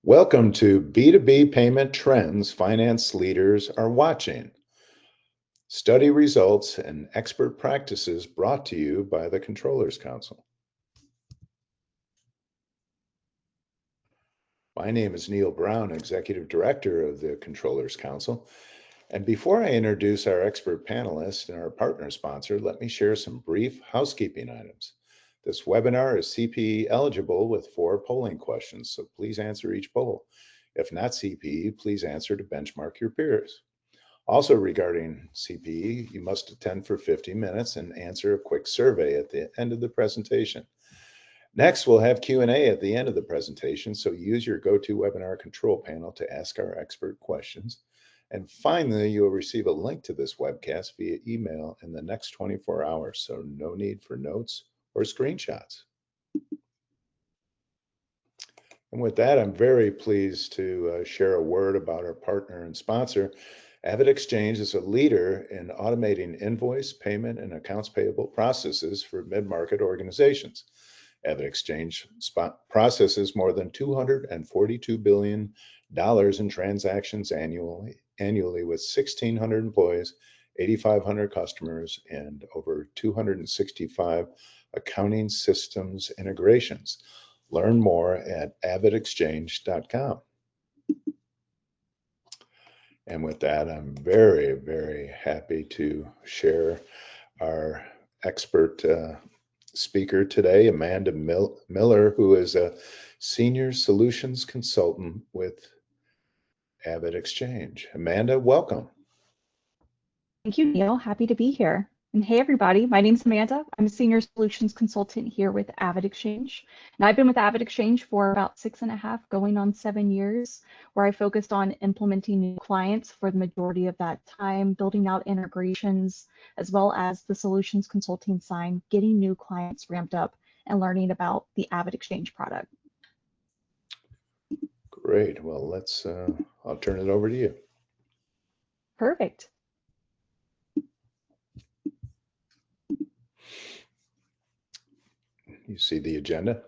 Welcome to B2B Payment Trends Finance Leaders Are Watching. Study results and expert practices brought to you by the Controllers Council. My name is Neil Brown, Executive Director of the Controllers Council. And before I introduce our expert panelists and our partner sponsor, let me share some brief housekeeping items. This webinar is CPE eligible with 4 polling questions, so please answer each poll. If not CPE, please answer to benchmark your peers. Also regarding CPE, you must attend for 50 minutes and answer a quick survey at the end of the presentation. Next, we'll have Q&A at the end of the presentation, so use your GoToWebinar control panel to ask our expert questions. And finally, you'll receive a link to this webcast via email in the next 24 hours, so no need for notes or screenshots. And with that, I'm very pleased to share a word about our partner and sponsor. AvidXchange is a leader in automating invoice, payment, and accounts payable processes for mid-market organizations. AvidXchange processes more than $242 billion in transactions annually with 1,600 employees, 8,500 customers, and over 265 accounting systems integrations. Learn more at avidexchange.com. And with that, I'm very, very happy to share our expert speaker today, Amanda Miller, who is a senior solutions consultant with AvidXchange. Amanda, welcome. Thank you, Neil. Happy to be here. And hey, everybody, my name's Amanda. I'm a senior solutions consultant here with AvidXchange. And I've been with AvidXchange for about 6.5, going on 7 years, where I focused on implementing new clients for the majority of that time, building out integrations, as well as the solutions consulting side, getting new clients ramped up and learning about the AvidXchange product. Great. Well, I'll turn it over to you. Perfect. You see the agenda?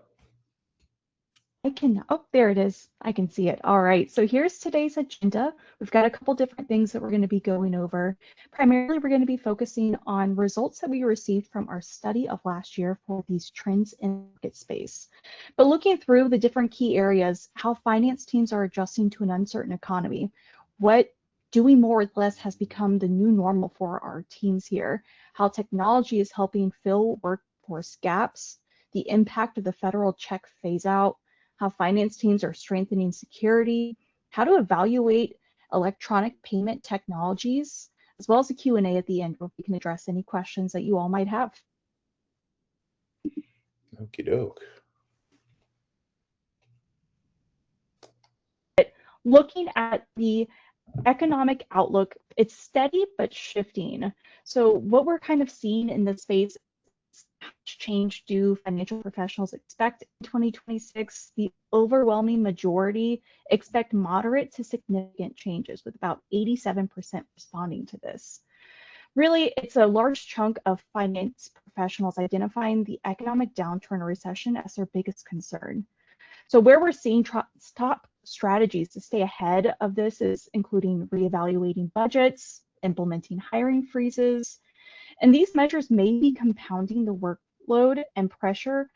Oh, there it is. I can see it. All right, so here's today's agenda. We've got a couple different things that we're going to be going over. Primarily, we're going to be focusing on results that we received from our study of last year for these trends in market space. But looking through the different key areas, how finance teams are adjusting to an uncertain economy, what doing more with less has become the new normal for our teams here, how technology is helping fill workforce gaps, the impact of the federal check phase out, how finance teams are strengthening security, how to evaluate electronic payment technologies, as well as a Q&A at the end where we can address any questions that you all might have. Okie doke. Looking at the economic outlook, it's steady but shifting. So what we're kind of seeing in this space, how much change do financial professionals expect in 2026? The overwhelming majority expect moderate to significant changes, with about 87% responding to this. Really, it's a large chunk of finance professionals identifying the economic downturn or recession as their biggest concern. So where we're seeing top strategies to stay ahead of this is including reevaluating budgets, implementing hiring freezes, and these measures may be compounding the workload and pressure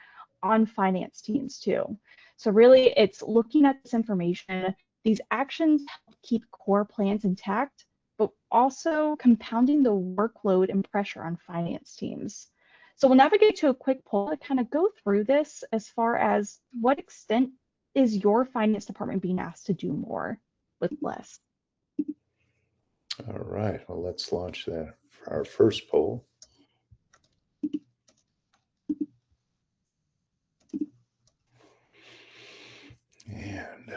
on finance teams too. So really, it's looking at this information. These actions help keep core plans intact, but also compounding the workload and pressure on finance teams. So we'll navigate to a quick poll to kind of go through this as far as what extent is your finance department being asked to do more with less? All right, well, let's launch that for our first poll. And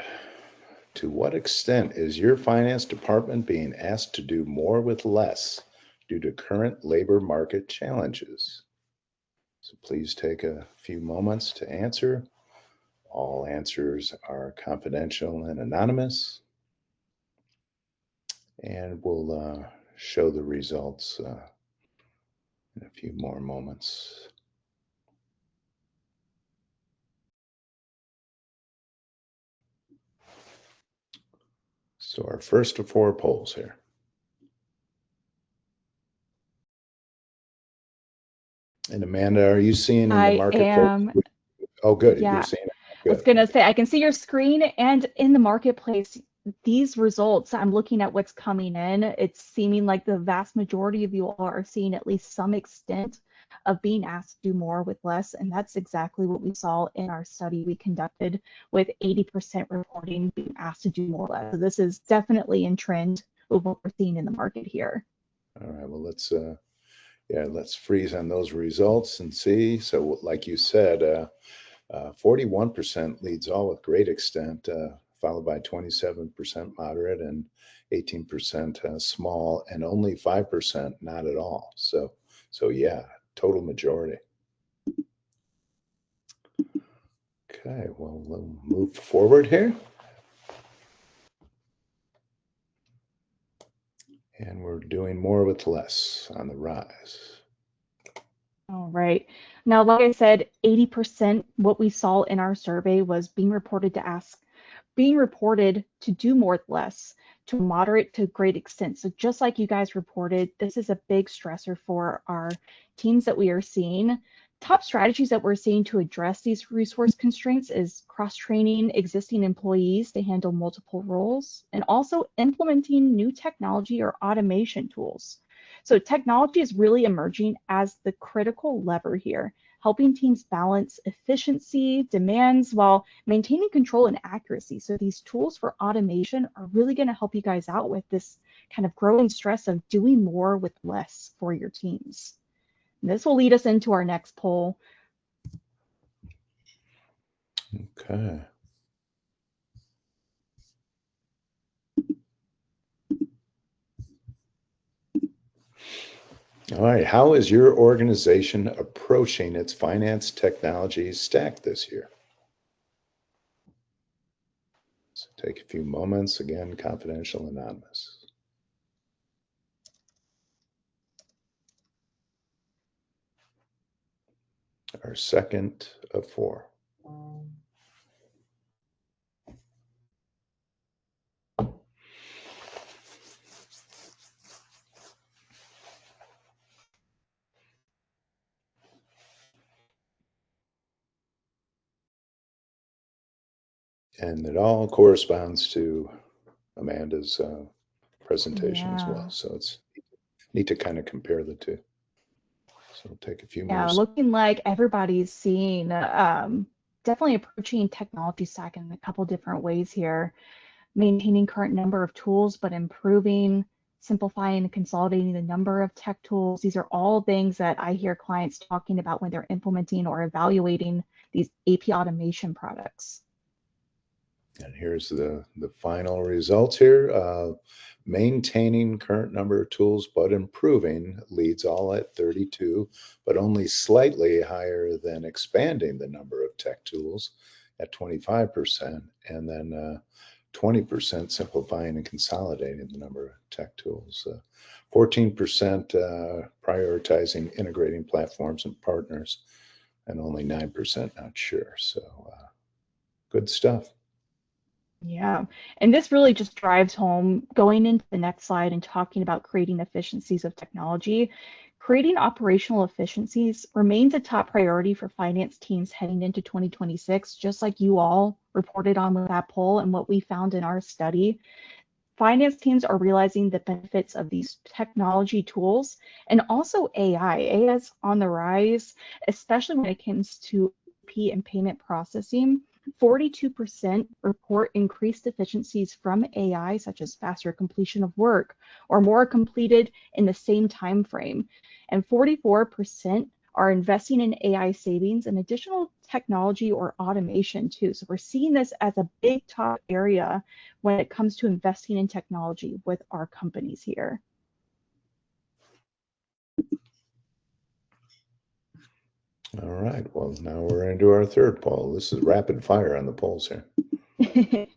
to what extent is your finance department being asked to do more with less due to current labor market challenges? So please take a few moments to answer. All answers are confidential and anonymous. And we'll show the results in a few more moments. So our first of 4 polls here. And Amanda, are you seeing in the I marketplace? am, Oh, good. You're yeah. seeing it. I was Good. gonna Okay. say, I can see your screen and in the marketplace, these results, I'm looking at what's coming in. It's seeming like the vast majority of you all are seeing at least some extent of being asked to do more with less. And that's exactly what we saw in our study we conducted with 80% reporting being asked to do more or less. So this is definitely in trend with what we're seeing in the market here. All right. Well, let's freeze on those results and see. So, like you said, 41% leads all with great extent, followed by 27% moderate and 18% small, and only 5% not at all. So yeah, total majority. Okay, well, we'll move forward here. And we're doing more with less on the rise. All right. Now, like I said, 80% what we saw in our survey was being reported to do more with less, to moderate to great extent. So just like you guys reported, this is a big stressor for our teams that we are seeing. Top strategies that we're seeing to address these resource constraints is cross-training existing employees to handle multiple roles, and also implementing new technology or automation tools. So technology is really emerging as the critical lever here, helping teams balance efficiency, demands, while maintaining control and accuracy. So these tools for automation are really going to help you guys out with this kind of growing stress of doing more with less for your teams. And this will lead us into our next poll. Okay. All right. How is your organization approaching its finance technology stack this year? So take a few moments. Again, confidential, anonymous. Our second of 4. And it all corresponds to Amanda's presentation as well. Yeah. So it's neat to kind of compare the two. So it'll take a few more. Yeah, looking like everybody's seeing definitely approaching technology stack in a couple different ways here. Maintaining current number of tools, but improving, simplifying, and consolidating the number of tech tools. These are all things that I hear clients talking about when they're implementing or evaluating these AP automation products. And here's the final results here. Maintaining current number of tools, but improving leads all at 32, but only slightly higher than expanding the number of tech tools at 25%, and then 20% simplifying and consolidating the number of tech tools. 14% prioritizing integrating platforms and partners, and only 9% not sure. So good stuff. Yeah, and this really just drives home going into the next slide and talking about creating efficiencies of technology. Creating operational efficiencies remains a top priority for finance teams heading into 2026, just like you all reported on with that poll and what we found in our study. Finance teams are realizing the benefits of these technology tools and also AI. AI is on the rise, especially when it comes to P and payment processing. 42% report increased efficiencies from AI, such as faster completion of work or more completed in the same time frame. And 44% are investing in AI savings and additional technology or automation too. So we're seeing this as a big top area when it comes to investing in technology with our companies here. All right. Well, now we're into our third poll. This is rapid fire on the polls here.